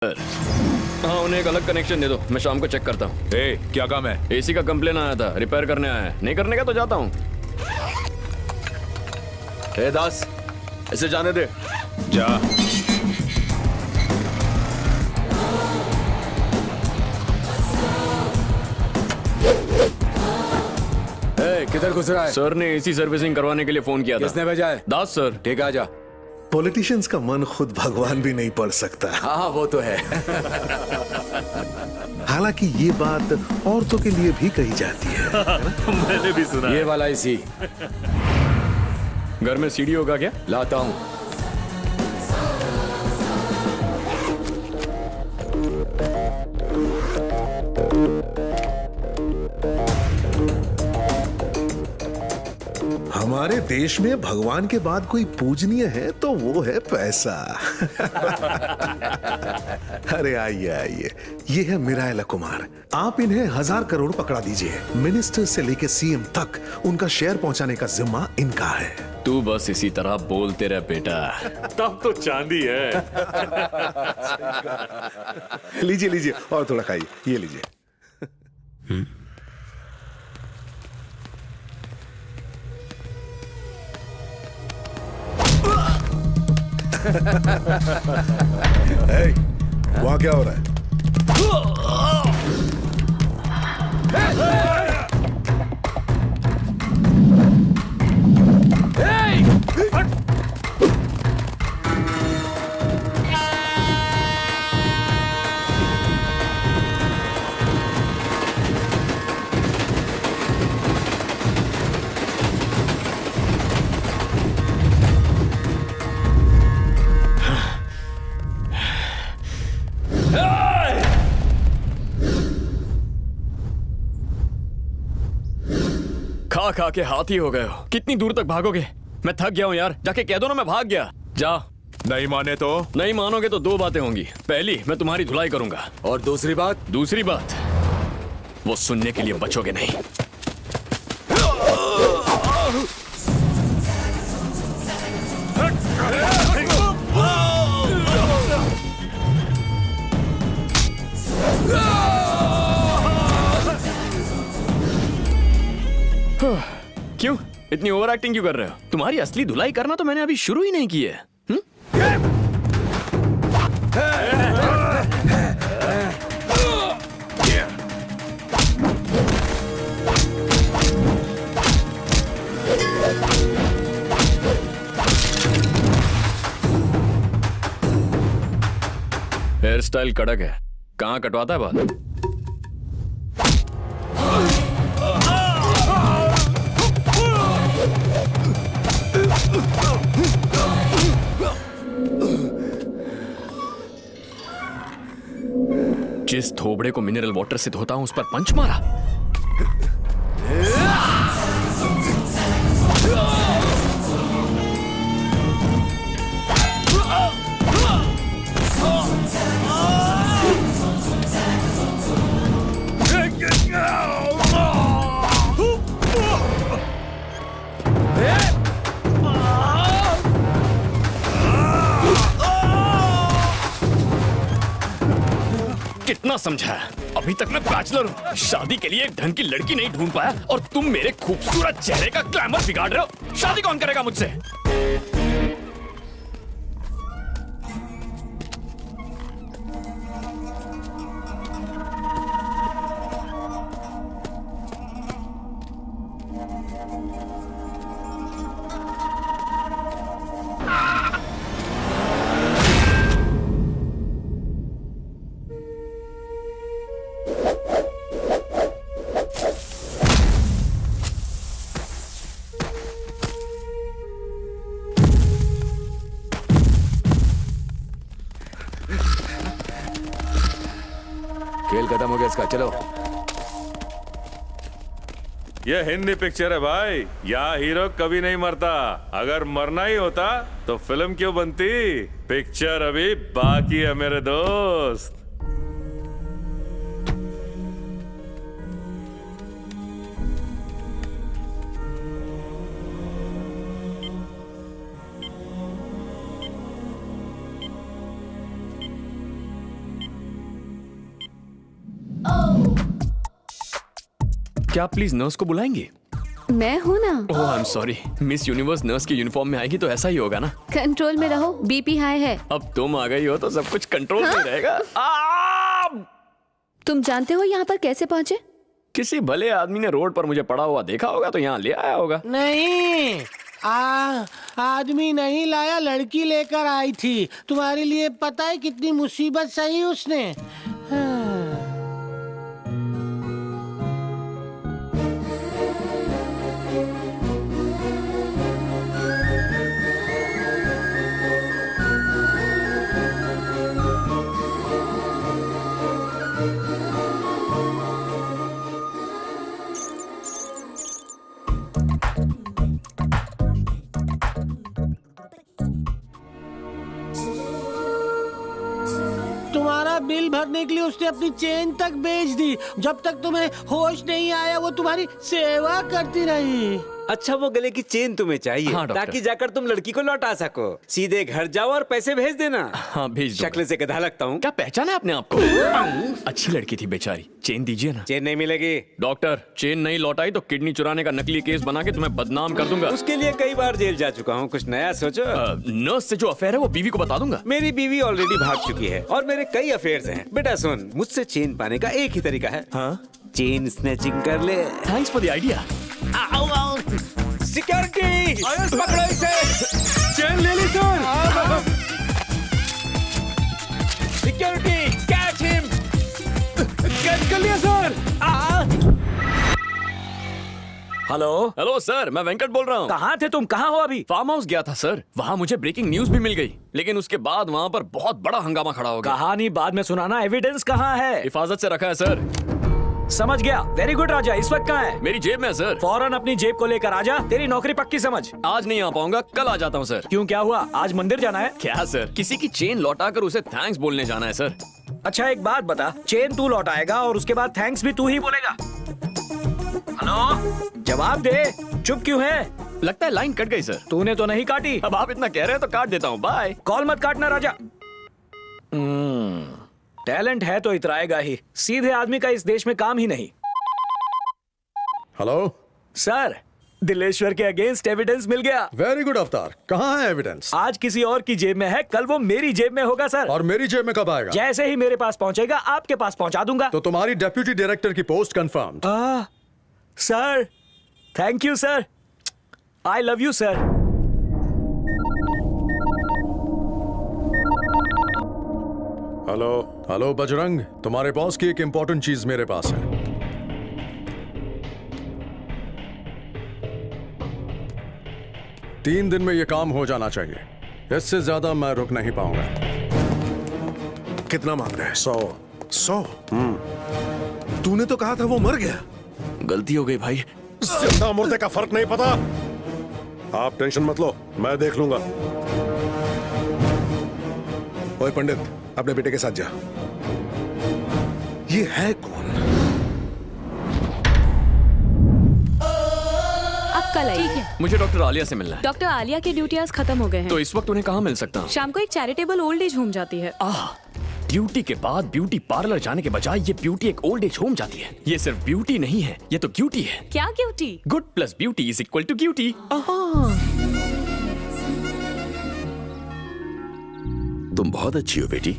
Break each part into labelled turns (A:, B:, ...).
A: हाँ, उन्हें एक अलग कनेक्शन दे दो, मैं शाम को चेक करता हूँ।
B: क्या काम है?
A: एसी का कंप्लेन आया था, रिपेयर करने आया है। नहीं करने का तो जाता हूँ।
C: दास, इसे जाने दे।
B: जा।
C: किधर घुस रहा है?
A: सर ने एसी सर्विसिंग करवाने के लिए फोन किया था।
C: किसने भेजा है?
A: दास सर।
C: ठीक है, आजा।
D: पॉलिटिशियंस का मन खुद भगवान भी नहीं पढ़ सकता।
C: हाँ, वो तो है।
D: हालांकि ये बात औरतों के लिए भी कही जाती है।
B: मैंने भी सुना।
C: ये वाला इसी
A: घर में सीडी होगा क्या?
C: लाता हूँ।
D: हमारे देश में भगवान के बाद कोई पूजनीय है तो वो है पैसा। अरे आइए आइए, ये है मिरायला कुमार। आप इन्हें 1000 करोड़ पकड़ा दीजिए। मिनिस्टर से लेके सीएम तक उनका शेयर पहुंचाने का जिम्मा इनका है।
A: तू बस इसी तरह बोलते रह बेटा।
B: तब तो चांदी है।
D: लीजिए लीजिए और थोड़ा खाइए, ये लीजिए। वहां क्या हो रहा है?
A: खा खा के हाथी हो गए हो। कितनी दूर तक भागोगे? मैं थक गया हूँ यार। जाके कह दो ना मैं भाग गया। जा।
B: नहीं माने तो?
A: नहीं मानोगे तो 2 बातें होंगी। पहली, मैं तुम्हारी धुलाई करूंगा।
C: और दूसरी बात?
A: दूसरी बात, वो सुनने के लिए बचोगे नहीं। क्यों इतनी ओवर एक्टिंग क्यों कर रहे हो? तुम्हारी असली धुलाई करना तो मैंने अभी शुरू ही नहीं की है। हेयर स्टाइल कड़क है। कहाँ कटवाता है बाल? जिस थोबड़े को मिनरल वाटर से धोता हूं उस पर पंच मारा। कितना समझाया, अभी तक मैं बैचलर हूँ। शादी के लिए एक ढंग की लड़की नहीं ढूंढ पाया और तुम मेरे खूबसूरत चेहरे का ग्लैमर बिगाड़ रहे हो। शादी कौन करेगा मुझसे?
C: खेल खत्म हो गया इसका, चलो।
B: ये हिंदी पिक्चर है भाई, यहाँ हीरो कभी नहीं मरता। अगर मरना ही होता तो फिल्म क्यों बनती? पिक्चर अभी बाकी है मेरे दोस्त।
A: क्या आप प्लीज नर्स को बुलाएंगे?
E: मैं हूँ ना।
A: Oh I am sorry, miss universe nurse की यूनिफॉर्म में आएगी तो ऐसा ही होगा ना।
E: कंट्रोल में रहो, बीपी हाई है।
A: अब तुम आ गई हो तो सब कुछ कंट्रोल में रहेगा।
E: तुम जानते हो यहाँ पर कैसे पहुँचे?
A: किसी भले आदमी ने रोड पर मुझे पड़ा हुआ देखा होगा तो यहाँ ले आया होगा।
F: नहीं, आदमी नहीं लाया, लड़की लेकर आई थी। तुम्हारे लिए पता है कितनी मुसीबत सही उसने। तुम्हारा बिल भरने के लिए उसने अपनी चेन तक बेच दी। जब तक तुम्हें होश नहीं आया वो तुम्हारी सेवा करती रही।
G: अच्छा, वो गले की चेन तुम्हें चाहिए
A: हाँ, डॉक्टर।
G: ताकि जाकर तुम लड़की को लौटा सको। सीधे घर जाओ और पैसे भेज देना।
A: हाँ भेज दो।
G: शक्ल से गधा लगता हूँ।
A: क्या पहचाना आपने आपको? अच्छी लड़की थी बेचारी। चेन दीजिए ना।
G: चेन नहीं मिलेगी।
A: डॉक्टर, चेन नहीं लौटाई तो किडनी चुराने का नकली केस बना के तुम्हें बदनाम कर दूंगा।
G: उसके लिए कई बार जेल जा चुका हूँ, कुछ नया सोचो।
A: नर्स से जो अफेयर है वो बीवी को बता दूंगा।
G: मेरी बीवी ऑलरेडी भाग चुकी है और मेरे कई अफेयर्स हैं। बेटा सुन, मुझसे चेन पाने का एक ही तरीका है।
A: हाँ?
G: चेन स्नैचिंग कर ले।
A: Thanks for the idea.
G: Security, पकड़ो इसे। चेन ले ली sir. Security, catch him. Catch कर लिया सर।
H: हेलो
A: हेलो सर, मैं वेंकट बोल रहा हूँ।
H: कहाँ थे तुम? कहाँ हो अभी?
A: फार्म हाउस गया था सर, वहाँ मुझे ब्रेकिंग न्यूज भी मिल गई, लेकिन उसके बाद वहाँ पर बहुत बड़ा हंगामा खड़ा हो गया।
H: कहानी बाद में सुनाना, एविडेंस कहाँ है?
A: हिफाजत से रखा है सर।
H: समझ गया, वेरी गुड राजा। इस वक्त कहाँ है?
A: मेरी जेब में है सर।
H: फौरन अपनी जेब को लेकर आजा, तेरी नौकरी पक्की समझ।
A: आज नहीं आ पाऊंगा, कल आ जाता हूँ सर।
H: क्यों, क्या हुआ? आज मंदिर जाना है?
A: क्या सर, किसी की चेन लौटा कर उसे थैंक्स बोलने जाना है सर।
H: अच्छा एक बात बता, चेन तू लौटाएगा और उसके बाद थैंक्स भी तू ही बोलेगा? हेलो, जवाब दे। चुप क्यों है?
A: लगता है लाइन कट गई सर।
H: तूने तो नहीं काटी।
A: अब आप इतना कह रहे हैं तो काट देता हूँ, बाय।
H: कॉल मत काटना राजा। टैलेंट है तो इतराएगा ही, सीधे आदमी का इस देश में काम ही नहीं।
I: हेलो
H: सर, दिलेश्वर के अगेंस्ट एविडेंस मिल गया।
I: वेरी गुड अवतार, कहाँ है एविडेंस?
H: आज किसी और की जेब में है, कल वो मेरी जेब में होगा सर।
I: और मेरी जेब में कब आएगा?
H: जैसे ही मेरे पास पहुंचेगा आपके पास पहुंचा दूंगा।
I: तो तुम्हारी डेप्यूटी डायरेक्टर की post confirmed.
H: Sir, thank you sir, I love you sir.
I: Hello hello Bajrang, तुम्हारे बॉस की एक इंपॉर्टेंट चीज मेरे पास है। तीन दिन में ये काम हो जाना चाहिए, इससे ज्यादा मैं रुक नहीं पाऊंगा।
D: कितना मांग रहे हैं? 100? तूने तो कहा था वो मर गया।
A: गलती हो गई भाई।
I: जिंदा मुर्दे का फर्क नहीं पता। आप टेंशन मत लो, मैं देख लूंगा।
D: ओए पंडित, अपने बेटे के साथ जा। ये है कौन?
E: अब कल आइए।
A: मुझे डॉक्टर आलिया से मिलना है।
E: डॉक्टर आलिया की ड्यूटी आज खत्म हो गए हैं।
A: तो इस वक्त उन्हें कहाँ मिल सकता हूँ?
E: शाम को एक चैरिटेबल ओल्ड एज होम जाती है।
A: ड्यूटी के बाद ब्यूटी पार्लर जाने के बजाय ये ब्यूटी एक ओल्ड एज होम जाती है। ये सिर्फ ब्यूटी नहीं है, ये तो क्यूटी है।
E: क्या cutie?
A: Good plus beauty is equal to cutie.
J: तुम बहुत अच्छी हो बेटी,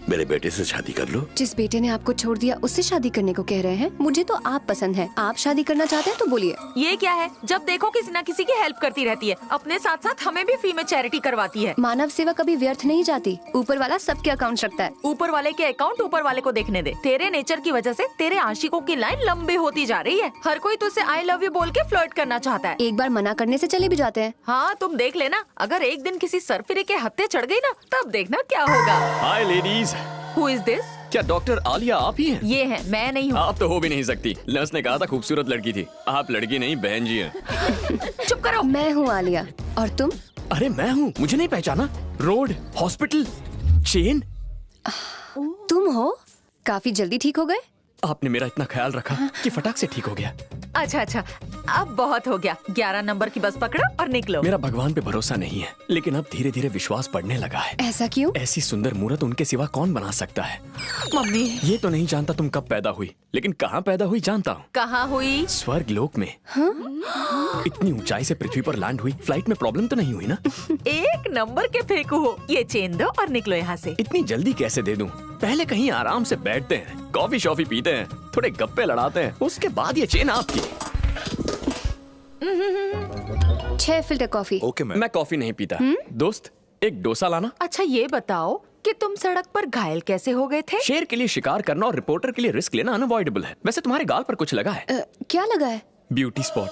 J: मेरे बेटे से शादी कर लो।
E: जिस बेटे ने आपको छोड़ दिया उससे शादी करने को कह रहे हैं? मुझे तो आप पसंद है। आप शादी करना चाहते हैं तो बोलिए।
K: ये क्या है? जब देखो किसी न किसी की हेल्प करती रहती है, अपने साथ साथ हमें भी फ्री में चैरिटी करवाती है।
E: मानव सेवा कभी व्यर्थ नहीं जाती। ऊपर वाला सबके अकाउंट रखता है।
K: ऊपर वाले के अकाउंट ऊपर वाले को देखने दे। तेरे नेचर की वजह से तेरे आशिकों की लाइन लंबी होती जा रही है। हर कोई तुझसे आई लव यू बोल के फ्लर्ट करना चाहता है।
E: एक बार मना करने से चले भी जाते हैं।
K: हाँ, तुम देख लेना, अगर एक दिन किसी सरफिरे के हत्थे चढ़ गई ना, तब देखना क्या होगा।
A: हाय लेडीज।
K: Who is this?
A: क्या डॉक्टर आलिया आप ही हैं?
K: ये है, मैं नहीं हूँ।
A: आप तो हो भी नहीं सकती। नर्स ने कहा था खूबसूरत लड़की थी। आप लड़की नहीं बहन जी हैं।
K: चुप करो।
E: मैं हूँ आलिया। और तुम?
A: अरे मैं हूँ, मुझे नहीं पहचाना? Road, hospital, chain.
E: तुम हो? काफी जल्दी ठीक हो गए।
A: आपने मेरा इतना ख्याल रखा कि फटाक से ठीक हो गया।
K: अच्छा अच्छा, अब बहुत हो गया। 11 नंबर की बस पकड़ो और निकलो।
A: मेरा भगवान पे भरोसा नहीं है, लेकिन अब धीरे धीरे विश्वास बढ़ने लगा है।
E: ऐसा क्यों?
A: ऐसी सुंदर मूरत उनके सिवा कौन बना सकता है?
K: मम्मी
A: ये तो नहीं जानता तुम कब पैदा हुई, लेकिन कहाँ पैदा हुई जानता हूँ।
K: कहाँ हुई?
A: स्वर्ग लोक में। इतनी ऊंचाई से पृथ्वी पर लैंड हुई, फ्लाइट में प्रॉब्लम तो नहीं हुई ना?
K: 1 नंबर के फेंकू हो। ये चेन दो और निकलो यहाँ से।
A: इतनी जल्दी कैसे दे दूं? पहले कहीं आराम से बैठते हैं, कॉफी शॉफी पीते हैं, थोड़े गप्पे लड़ाते हैं, उसके बाद ये चेन आपकी।
E: 6 फिल्टर कॉफी।
C: Okay ma'am.
A: मैं कॉफी नहीं पीता। दोस्त, एक डोसा लाना।
K: अच्छा ये बताओ कि तुम सड़क पर घायल कैसे हो गए थे?
A: शेर के लिए शिकार करना और रिपोर्टर के लिए रिस्क लेना अनअवॉइडेबल है। वैसे तुम्हारे गाल पर कुछ लगा है?
E: क्या लगा है?
A: Beauty spot.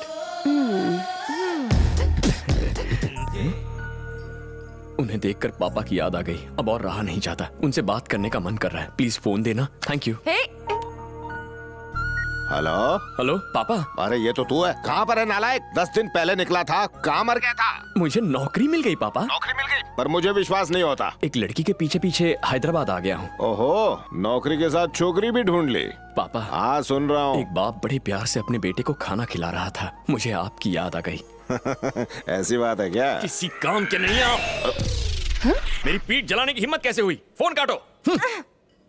A: उन्हें देखकर पापा की याद आ गई। अब और रहा नहीं जाता, उनसे बात करने का मन कर रहा है। प्लीज फोन देना। Thank you.
K: Hey,
L: hello
A: hello पापा।
L: अरे ये तो तू है। कहाँ पर है नालायक? 10 दिन पहले निकला था, कहाँ मर गया था?
A: मुझे नौकरी मिल गई पापा।
L: नौकरी मिल गई? पर मुझे विश्वास नहीं होता।
A: एक लड़की के पीछे पीछे हैदराबाद आ गया हूँ।
L: ओहो, नौकरी के साथ छोकरी भी ढूंढ ली?
A: पापा।
L: हाँ सुन रहा हूँ।
A: एक बाप बड़े प्यार से अपने बेटे को खाना खिला रहा था, मुझे आपकी याद आ गई।
L: ऐसी बात है क्या?
A: किसी काम के नहीं आप। मेरी पीठ जलाने की हिम्मत कैसे हुई? फोन काटो।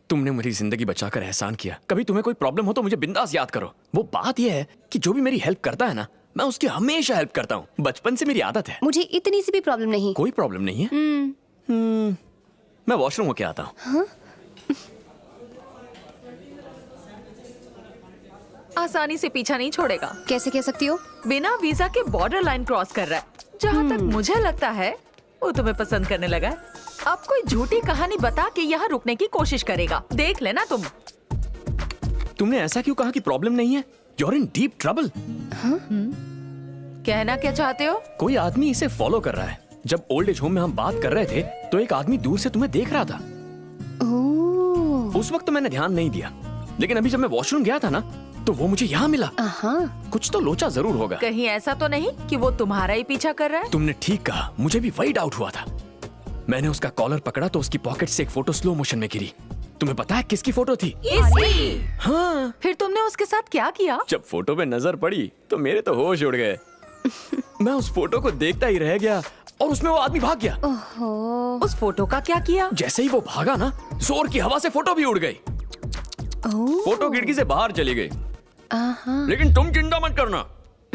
A: तुमने मेरी जिंदगी बचाकर एहसान किया। कभी तुम्हें कोई प्रॉब्लम हो तो मुझे बिंदास याद करो। वो बात यह है कि जो भी मेरी हेल्प करता है ना, मैं उसकी हमेशा हेल्प करता हूँ। बचपन से मेरी आदत है।
E: मुझे इतनी सी भी प्रॉब्लम नहीं।
A: कोई प्रॉब्लम नहीं है। मैं वॉशरूम होके आता हूँ।
K: आसानी से पीछा नहीं छोड़ेगा।
E: कैसे कह सकती हो?
K: बिना वीजा के बॉर्डर लाइन क्रॉस कर रहा है। जहाँ तक मुझे लगता है वो तुम्हें पसंद करने लगा है। अब कोई झूठी कहानी बता के यहाँ रुकने की कोशिश करेगा, देख लेना तुम।
A: तुमने ऐसा क्यों कहा कि प्रॉब्लम नहीं है? You're in deep trouble।
K: कहना क्या चाहते हो?
A: कोई आदमी इसे फॉलो कर रहा है। जब ओल्ड एज होम में हम बात कर रहे थे तो एक आदमी दूर से तुम्हें देख रहा था। उस वक्त तो मैंने ध्यान नहीं दिया, लेकिन अभी जब मैं वॉशरूम गया था ना तो वो मुझे यहाँ मिला। कुछ तो लोचा जरूर होगा।
K: कहीं ऐसा तो नहीं कि वो तुम्हारा ही पीछा कर रहा है?
A: तुमने ठीक कहा, मुझे भी वही डाउट हुआ था। मैंने उसका कॉलर पकड़ा तो उसकी पॉकेट से एक फोटो स्लो मोशन में गिरी। तुम्हें पता है किसकी फोटो थी?
K: इसकी।
A: हाँ।
K: फिर तुमने उसके साथ क्या किया?
A: जब फोटो पे नजर पड़ी तो मेरे तो होश उड़ गए। मैं उस फोटो को देखता ही रह गया और उसमें वो आदमी भाग गया।
K: उस फोटो का क्या किया?
A: जैसे ही वो भागा ना, जोर की हवा से फोटो भी उड़ गई। फोटो खिड़की से बाहर चली गई। लेकिन तुम चिंता मत करना।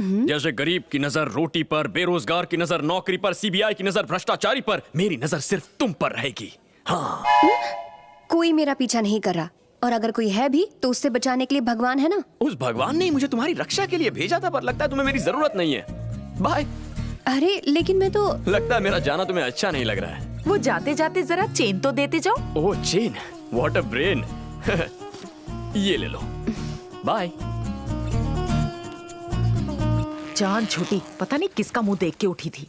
A: जैसे गरीब की नजर रोटी पर, बेरोजगार की नजर नौकरी पर, सीबीआई की नजर भ्रष्टाचारी पर, मेरी नजर सिर्फ तुम पर रहेगी। हाँ।
E: कोई मेरा पीछा नहीं कर रहा, और अगर कोई है भी तो उससे बचाने के लिए भगवान है ना।
A: उस भगवान ने मुझे तुम्हारी रक्षा के लिए भेजा था, पर लगता है तुम्हें मेरी जरूरत नहीं है। बाय।
E: अरे लेकिन मैं तो।
A: लगता है मेरा जाना तुम्हें अच्छा नहीं लग रहा है।
K: वो जाते जाते जरा चेन तो देते जाओ।
A: ओह चेन, व्हाट अ ब्रेन। ये ले लो। बाय।
K: जान छोटी, पता नहीं किसका मुंह देख के उठी थी।